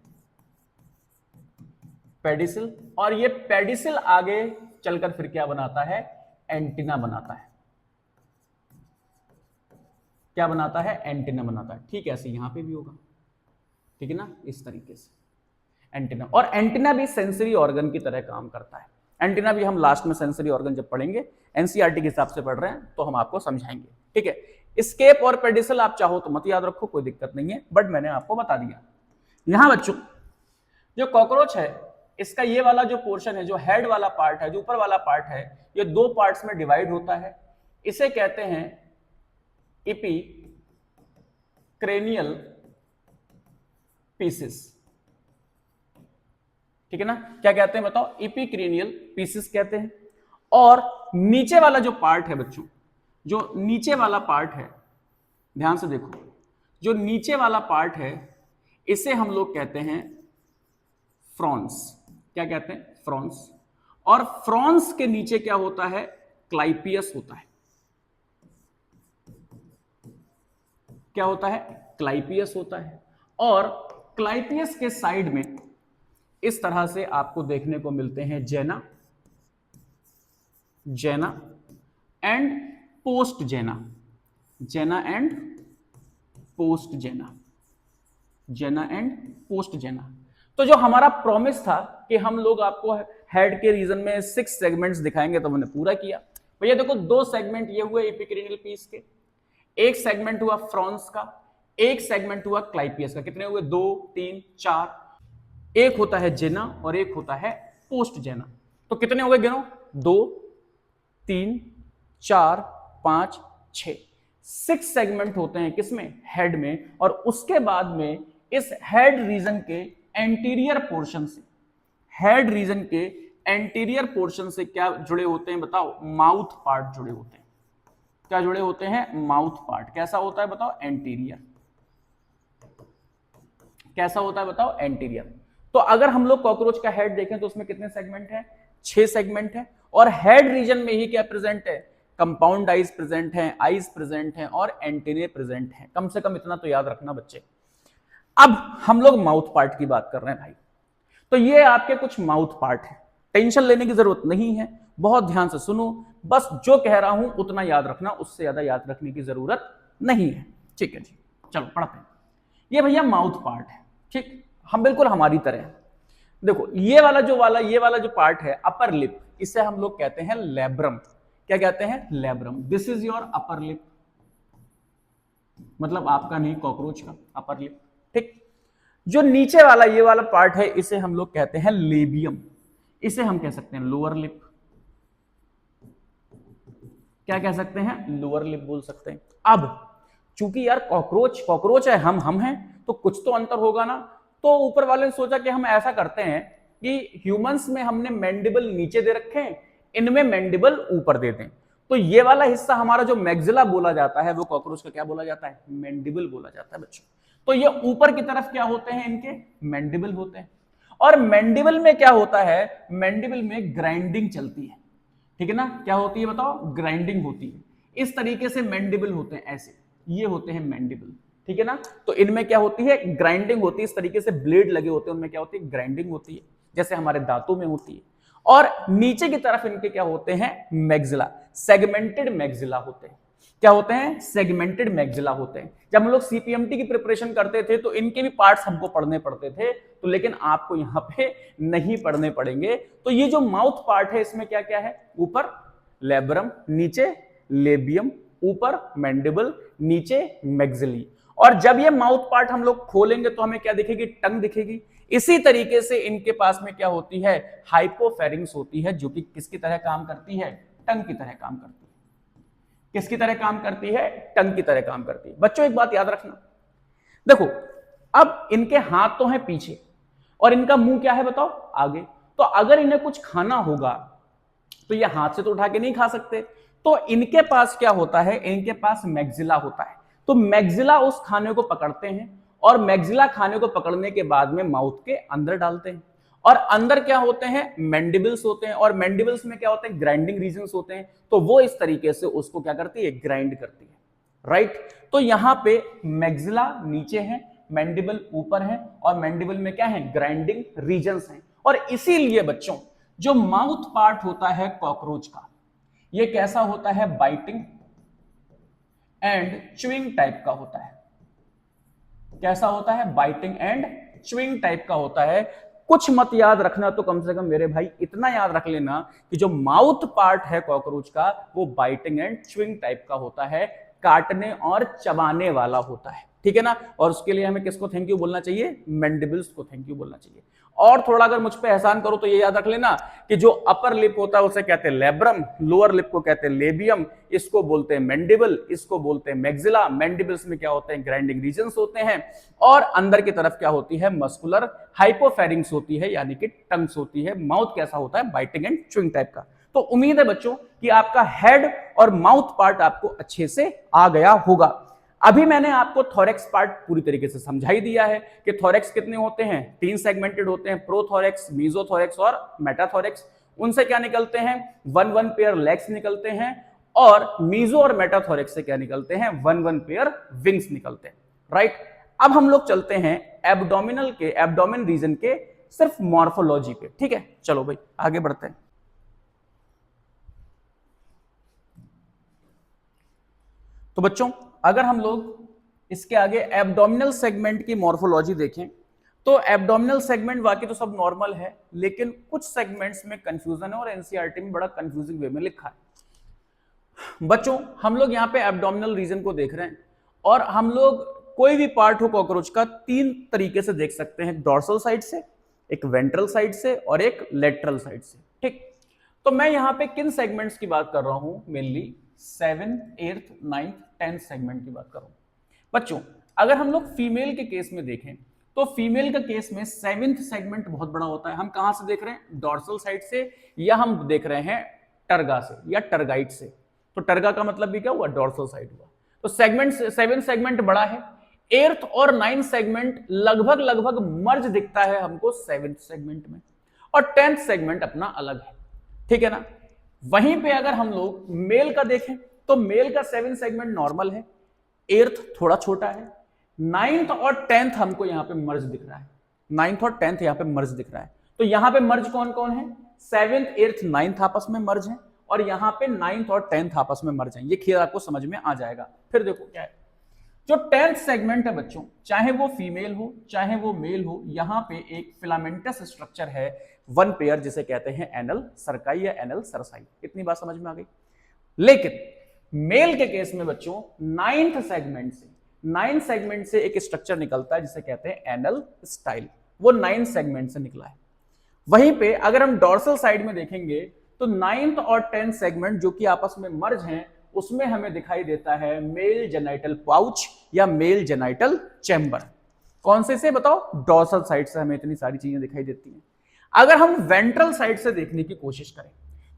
और ये पेडिसिल आगे चलकर फिर क्या बनाता है, एंटीना बनाता है। क्या बनाता है, एंटीना बनाता है। ठीक है, ऐसे यहां पे भी होगा, ठीक है ना, इस तरीके से एंटीना। और एंटीना भी सेंसरी ऑर्गन की तरह काम करता है। एंटीना भी हम लास्ट में सेंसरी ऑर्गन जब पढ़ेंगे, एनसीईआरटी के हिसाब से पढ़ रहे हैं तो हम आपको समझाएंगे, ठीक है। स्केप और पेडिसल आप चाहो तो मत याद रखो, कोई दिक्कत नहीं है, बट मैंने आपको बता दिया। यहां बच्चों जो कॉकरोच है इसका ये वाला जो पोर्शन है, जो हेड वाला पार्ट है, जो ऊपर वाला पार्ट है, ये 2 पार्ट्स में डिवाइड होता है। इसे कहते हैं इपी क्रेनियल पीसेस, ठीक है ना। क्या कहते हैं बताओ, इपीक्रेनियल पीसेस कहते हैं। और नीचे वाला जो पार्ट है बच्चों, जो नीचे वाला पार्ट है, ध्यान से देखो, जो नीचे वाला पार्ट है इसे हम लोग कहते हैं फ्रॉन्स। क्या कहते हैं, फ्रॉन्स। और फ्रॉन्स के नीचे क्या होता है, क्लाइपियस होता है। क्या होता है? क्लाइपियस होता है। और क्लाइपियस के साइड में इस तरह से आपको देखने को मिलते हैं जेना, जेना एंड पोस्ट जेना, जेना एंड पोस्ट जेना, जेना एंड पोस्ट जेना। तो जो हमारा प्रॉमिस था कि हम लोग आपको हेड के रीजन में 6 सेगमेंट्स दिखाएंगे, तो हमने पूरा किया। भैया देखो 2 सेगमेंट ये हुए एपिक्रेनियल पीस के, एक सेगमेंट हुआ फ्रॉन्स का, एक सेगमेंट हुआ क्लाइपियस का। कितने हुए? 2 3 4। एक होता है जेना और एक होता है पोस्ट जेना। तो कितने हो गए गिनो? 2 3 4 5 6। 6 सेगमेंट होते हैं किसमें? हेड में। और उसके बाद में इस हेड रीजन के एंटीरियर पोर्शन से, हेड रीजन के एंटीरियर पोर्शन से क्या जुड़े होते हैं बताओ? माउथ पार्ट जुड़े होते हैं। क्या जुड़े होते हैं? Mouth part. कैसा होता है बताओ? एंटीरियर। कैसा होता है बताओ? एंटीरियर। तो अगर हम लोग कॉकरोच का हेड देखें तो उसमें कितने सेगमेंट है? 6 सेगमेंट है। और हेड रीजन में ही क्या प्रेजेंट है? कंपाउंड आइज प्रेजेंट है, आइज प्रेजेंट है और एंटेने प्रेजेंट है। कम से कम इतना तो याद रखना बच्चे। अब हम लोग माउथ पार्ट की बात कर रहे हैं भाई। तो ये आपके कुछ माउथ पार्ट है, टेंशन लेने की जरूरत नहीं है, बहुत ध्यान से सुनो, बस जो कह रहा हूं उतना याद रखना, उससे ज्यादा याद रखने की जरूरत नहीं है। ठीक है जी, चलो पढ़ते हैं। ये भैया माउथ पार्ट है, ठीक, हम बिल्कुल हमारी तरह। देखो ये वाला जो पार्ट है अपर लिप, इसे हम लोग कहते हैं लैब्रम। क्या कहते हैं? Labrum. This is your upper lip, मतलब आपका नहीं, कॉकरोच का अपर लिप। ठीक, जो नीचे वाला ये वाला पार्ट है इसे हम लोग कहते हैं लेबियम, इसे हम कह सकते हैं लोअर लिप। क्या कह सकते हैं? लोअर लिप बोल सकते हैं। अब चूंकि यार कॉकरोच है, हम हैं, तो कुछ तो अंतर होगा ना। तो ऊपर वाले ने सोचा कि हम ऐसा करते हैं कि ह्यूमंस में हमने मैंडिबल नीचे दे रखे हैं, इनमें मैंडिबल ऊपर दे दें। तो ये वाला हिस्सा हमारा जो मैग्जिला बोला जाता है वो कॉकरोच का क्या बोला जाता है? मैंडिबल बोला जाता है बच्चों। तो ये ऊपर की तरफ क्या होते हैं? इनके मैंडिबल होते हैं। और मैंडिबल में क्या होता है? मैंडिबल में ग्राइंडिंग चलती है, ठीक है ना? क्या होती है बताओ? ग्राइंडिंग होती है। इस तरीके से मैंडिबल होते हैं, ऐसे ये होते हैं मैंडिबल, ठीक है ना? तो इनमें क्या होती है? ग्राइंडिंग होती है। इस तरीके से ब्लेड लगे होते हैं, उनमें क्या होती है? ग्राइंडिंग होती है, जैसे हमारे दांतों में होती है। और नीचे की तरफ इनके क्या होते हैं? मैग्जिला, सेगमेंटेड मैग्जिला होते हैं। क्या होते हैं? सेगमेंटेड मैग्जिला होते हैं। जब हम लोग सीपीएमटी की प्रिपरेशन करते थे तो इनके भी पार्ट्स हमको पढ़ने पड़ते थे, तो लेकिन आपको यहां पे नहीं पढ़ने पड़ेंगे। तो ये जो माउथ पार्ट है इसमें क्या क्या है? ऊपर लैब्रम, नीचे लेबियम, ऊपर मैंडिबल, नीचे मैग्जिली। और जब ये माउथ पार्ट हम लोग खोलेंगे तो हमें क्या दिखेगी? टंग दिखेगी। इसी तरीके से इनके पास में क्या होती है? हाइपोफेरिंग्स होती है, जो कि किसकी तरह काम करती है? टंग की तरह काम करती है। किसकी तरह काम करती है? टंग की तरह काम करती है। बच्चों एक बात याद रखना, देखो अब इनके हाथ तो हैं पीछे और इनका मुंह क्या है बताओ? आगे। तो अगर इन्हें कुछ खाना होगा तो ये हाथ से तो उठा के नहीं खा सकते, तो इनके पास क्या होता है? इनके पास मैग्जिला होता है। तो मैग्जिला उस खाने को पकड़ते हैं और मैग्जिला खाने को पकड़ने के बाद में माउथ के अंदर डालते हैं। और अंदर क्या होते हैं? मैंडिबल्स होते हैं। और मैंडिबल्स में क्या होते हैं? ग्राइंडिंग रीजन्स होते हैं। तो वो इस तरीके से उसको क्या करती है? ग्राइंड करती है, राइट। तो यहां पे मैग्जिला नीचे है, मैंडिबल ऊपर है, और मैंडिबल में क्या है? ग्राइंडिंग रीजन्स हैं। और इसीलिए बच्चों जो माउथ पार्ट होता है कॉकरोच का, ये कैसा होता है? बाइटिंग एंड च्यूइंग टाइप का होता है। कैसा होता है? बाइटिंग एंड च्यूइंग टाइप का होता है। कुछ मत याद रखना तो कम से कम मेरे भाई इतना याद रख लेना कि जो माउथ पार्ट है कॉकरोच का वो बाइटिंग एंड च्यूइंग टाइप का होता है, काटने और चबाने वाला होता है, ठीक है ना? और उसके लिए हमें किसको थैंक यू बोलना चाहिए? मैंडिबल्स को थैंक यू बोलना चाहिए। और थोड़ा अगर मुझ पे एहसान करो तो ये याद रख लेना कि जो अपर लिप होता है उसे कहते हैं लैब्रम, लोअर लिप को कहते हैं लेबियम, इसको बोलते हैं मैंडिबल, इसको बोलते हैं मैग्जिला। मैंडिबल्स में क्या होते हैं? ग्राइंडिंग रीजन्स होते हैं। और अंदर की तरफ क्या होती है? मस्कुलर हाइपोफेरिंग्स होती है, यानी कि टंग्स होती है। माउथ कैसा होता है? बाइटिंग एंड च्यूइंग टाइप का। तो उम्मीद है बच्चों कि आपका हेड और माउथ पार्ट आपको अच्छे से आ गया होगा। अभी मैंने आपको थोरेक्स पार्ट पूरी तरीके से समझाई दिया है कि थोरेक्स कितने होते हैं? 3 सेगमेंटेड होते हैं, प्रोथोरेक्स, मीजोथोरेक्स और मेटाथोरेक्स। उनसे क्या निकलते हैं, 1 पेयर लेग्स निकलते हैं, और मीजो और मेटाथोरेक्स से क्या निकलते हैं, 1 पेयर विंग्स निकलते हैं, राइट। अब हम लोग चलते हैं एब्डोमेन रीजन के सिर्फ मॉर्फोलॉजी पे, ठीक है। चलो भाई आगे बढ़ते हैं। तो बच्चों अगर हम लोग इसके आगे एब्डोमिनल सेगमेंट की मॉर्फोलॉजी देखें तो एब्डोमिनल सेगमेंट बाकी तो सब नॉर्मल है, लेकिन कुछ सेगमेंट्स में कंफ्यूजन है और एनसीईआरटी में बड़ा कंफ्यूजिंग वे में लिखा है। बच्चों हम लोग यहाँ पे एब्डोमिनल रीजन को देख रहे हैं, और हम लोग कोई भी पार्ट हो कॉकरोच का 3 तरीके से देख सकते हैं, डॉर्सल साइड से, एक वेंट्रल साइड से, और एक लेटरल साइड से, ठीक। तो मैं यहाँ पे किन सेगमेंट्स की बात कर रहा हूं, mainly 7th, 8th, 9th, 10th segment की बात कर रहा हूं। बच्चों अगर हम लोग फीमेल के केस में देखें तो फीमेल का केस में 7th सेगमेंट बहुत बड़ा होता है। हम कहां से देख रहे हैं, डॉर्सल साइड से, या हम देख रहे हैं टर्गा से या टर्गाइट से। तो टर्गा का मतलब भी क्या हुआ, डॉर्सल साइड हुआ। तो सेगमेंट 7 सेगमेंट बड़ा है। 8th और 9th सेगमेंट लगभग मर्ज दिखता है हमको 7th सेगमेंट में, और 10th सेगमेंट अपना अलग है, ठीक है ना। वहीं पे अगर हम लोग मेल का देखें तो मेल का 7 सेगमेंट नॉर्मल है, 8th थोड़ा छोटा है, 9th और 10th हमको यहां पे मर्ज दिख रहा है, 9th और 10th यहां पे मर्ज दिख रहा है। तो यहां पे मर्ज कौन कौन है, 7th, 8th, 9th आपस में मर्ज है, और यहां पे 9th और 10th आपस में मर्ज है। ये खेल आपको समझ में आ जाएगा। फिर देखो क्या है, जो 10th सेगमेंट है बच्चों, चाहे वो फीमेल हो चाहे वो मेल हो, यहां पे एक फिलामेंटस स्ट्रक्चर है 1 पेयर, जिसे कहते हैं एनल सर्काई या एनल सरसाई। इतनी बात समझ में आ गई। लेकिन मेल के केस में बच्चों 9th सेगमेंट से एक स्ट्रक्चर निकलता है जिसे कहते हैं एनल स्टाइल, वो 9th सेगमेंट से निकला है। वहीं पे अगर हम डॉर्सल साइड में देखेंगे तो 9th और 10th सेगमेंट जो कि आपस में मर्ज हैं, उसमें हमें दिखाई देता है मेल जेनाइटल पाउच या मेल जेनाइटल चैम्बर। कौन से बताओ, डॉर्सल साइड से हमें इतनी सारी चीजें दिखाई देती हैं। अगर हम वेंट्रल साइड से देखने की कोशिश करें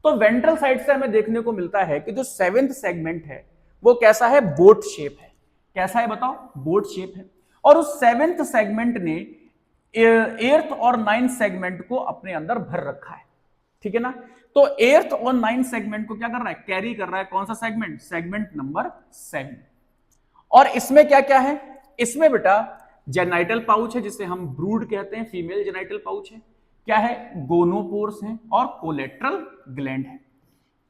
तो वेंट्रल साइड से हमें देखने को मिलता है कि जो 7th सेगमेंट है वो कैसा है, बोट शेप है। कैसा है बताओ, बोट शेप है। और उस 7th सेगमेंट ने 8th और 9th सेगमेंट को अपने अंदर भर रखा है, ठीक है ना। तो 8th और 9th सेगमेंट को क्या कर रहा है, कैरी कर रहा है। कौन सा सेगमेंट, सेगमेंट नंबर 7। और इसमें क्या क्या है, इसमें बेटा जेनाइटल पाउच है जिसे हम ब्रूड कहते हैं, फीमेल जेनाइटल पाउच है। क्या है, गोनोपोर्स हैं और कोलेट्रल ग्लैंड है।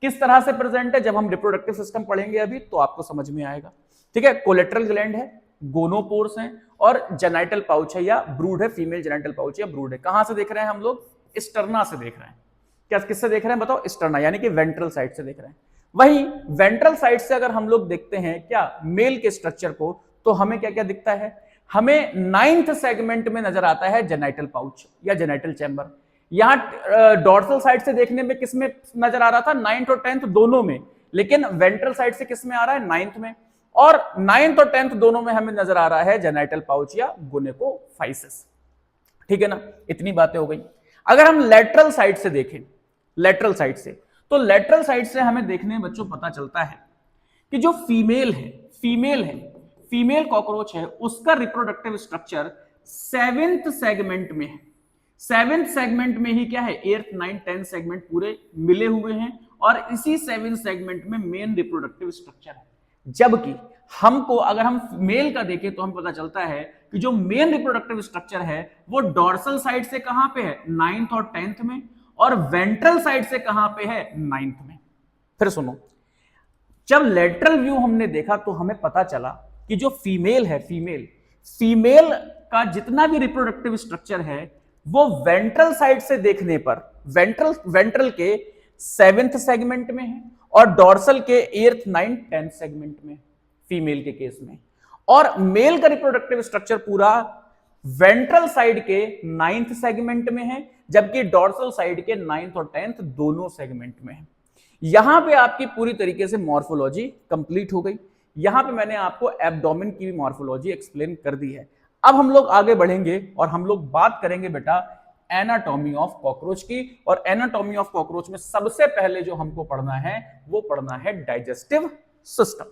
किस तरह से प्रेजेंट है, जब हम रिप्रोडक्टिव सिस्टम पढ़ेंगे अभी तो आपको समझ में आएगा, ठीक है। कोलेट्रल ग्लैंड है, गोनोपोर्स हैं, और जेनाइटल पाउच है या ब्रूड है, फीमेल जेनाइटल पाउच या ब्रूड है। कहां से देख रहे हैं हम लोग, स्टर्ना से देख रहे हैं। क्या किससे देख रहे हैं बताओ, स्टर्ना, यानी कि वेंट्रल साइड से देख रहे हैं। वहीं वेंट्रल साइड से अगर हम लोग देखते हैं क्या मेल के स्ट्रक्चर को, तो हमें क्या क्या दिखता है, हमें 9th सेगमेंट में नजर आता है जेनाइटल पाउच या जेनाइटल चैम्बर। यहां डॉर्सल साइड से देखने में किसमें नजर आ रहा था, 9th और 10th दोनों में, लेकिन वेंट्रल साइड से किसमें आ रहा है, 9th में। और 9th और 10th दोनों में हमें नजर आ रहा है जेनाइटल पाउच या गोनेकोफाइसिस, ठीक है ना। इतनी बातें हो गई। अगर हम लेटरल साइड से देखें, लेटरल साइड से, तो लेटरल साइड से हमें देखने में बच्चों पता चलता है कि जो फीमेल कॉकरोच है, उसका रिप्रोडक्टिव स्ट्रक्चर 7th सेगमेंट में है। 7th सेगमेंट में ही क्या है, 8th, 9th, 10th सेगमेंट पूरे मिले हुए हैं, और इसी 7th सेगमेंट में मेन रिप्रोडक्टिव स्ट्रक्चर है। जबकि हमको अगर हम मेल का देखें तो हमें पता चलता है कि जो मेन रिप्रोडक्टिव स्ट्रक्चर है वो डॉर्सल साइड से कहां पे है, 9th और 10th में, और वेंट्रल साइड से कहां पे है, 9th में। फिर सुनो, जब लेटरल व्यू हमने देखा तो हमें पता चला कि जो फीमेल है, फीमेल का जितना भी रिप्रोडक्टिव स्ट्रक्चर है वो वेंट्रल साइड से देखने पर वेंट्रल के 7th सेगमेंट में है, और डॉर्सल के 8th, 9th, 10th सेगमेंट में, फीमेल के केस में। और मेल का रिप्रोडक्टिव स्ट्रक्चर पूरा वेंट्रल साइड के 9th सेगमेंट में है, जबकि डॉर्सल साइड के 9th और 10th दोनों सेगमेंट में है। यहां पे आपकी पूरी तरीके से मॉर्फोलॉजी कंप्लीट हो गई। यहां पे मैंने आपको एब्डोमेन की भी मॉर्फोलॉजी एक्सप्लेन कर दी है। अब हम लोग आगे बढ़ेंगे और हम लोग बात करेंगे बेटा एनाटॉमी ऑफ कॉकरोच की। और एनाटॉमी ऑफ कॉकरोच में सबसे पहले जो हमको पढ़ना है वो पढ़ना है डाइजेस्टिव सिस्टम।